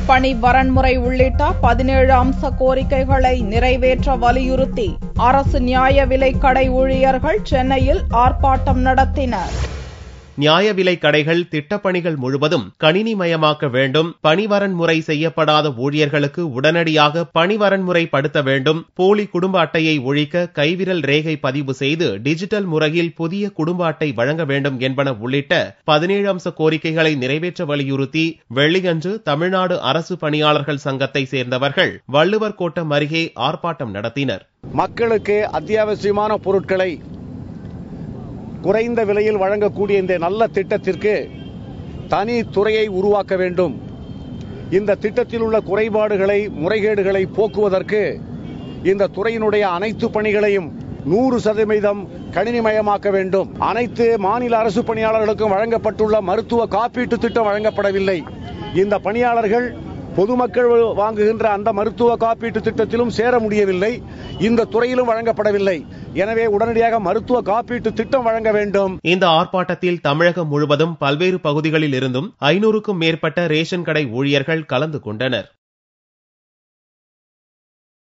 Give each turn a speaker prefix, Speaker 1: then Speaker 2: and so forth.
Speaker 1: பணி வரன்முறை உள்ளிட்ட 17 அம்ச கோரிக்கைகளை நிறைவேற்ற வலியுறுத்தி அரசு நியாய விலைக் கடை ஊழியர்கள் சென்னையில் ஆர்ப்பாட்டம் நடத்தினர்.
Speaker 2: நியாய விலைக் கடைகள் திட்டப்பணிகள் முழுவதும் கணினிமயமாக்க வேண்டும், பணிவரன்முறை செய்யப்படாத ஊழியர்களுக்கு உடனடியாக பணிவரன்முறைப்படுத்த வேண்டும், போலி குடும்ப அட்டையை ஒழிக்க கைவிரல் ரேகை பதிவு செய்து டிஜிட்டல் முறையில் புதிய குடும்ப அட்டை வழங்க வேண்டும் என்பன உள்ளிட்ட 17 அம்ச கோரிக்கைகளை நிறைவேற்ற வலியுறுத்தி வெள்ளியன்று தமிழ்நாடு அரசு பணியாளர்கள் சங்கத்தை சேர்ந்தவர்கள் வள்ளுவர் கோட்டம் அருகே ஆர்ப்பாட்டம் நடத்தினர்.
Speaker 3: மக்களுக்கு அத்தியாவசியமான பொருட்களை குறைந்த விலையில் வழங்கக்கூடிய இந்த நல்ல திட்டத்திற்கு தனி துறையை உருவாக்க வேண்டும். இந்த திட்டத்தில் உள்ள குறைபாடுகளை, முறைகேடுகளை போக்குவதற்கு இந்த துறையினுடைய அனைத்து பணிகளையும் 100% கணினிமயமாக்க வேண்டும். அனைத்து மாநில அரசு பணியாளர்களுக்கும் வழங்கப்பட்டுள்ள மருத்துவ காப்பீட்டு திட்டம் வழங்கப்படவில்லை. இந்த பணியாளர்கள் பொதுமக்கள் வாங்குகின்ற அந்த மருத்துவ காப்பீட்டு திட்டத்திலும் சேர முடியவில்லை, இந்த துறையிலும் வழங்கப்படவில்லை. எனவே உடனடியாக மருத்துவ காப்பீட்டு திட்டம் வழங்க வேண்டும்.
Speaker 2: இந்த ஆர்ப்பாட்டத்தில் தமிழகம் முழுவதும் பல்வேறு பகுதிகளில் இருந்தும் 500க்கும் மேற்பட்ட ரேஷன் கடை ஊழியர்கள் கலந்து கொண்டனர்.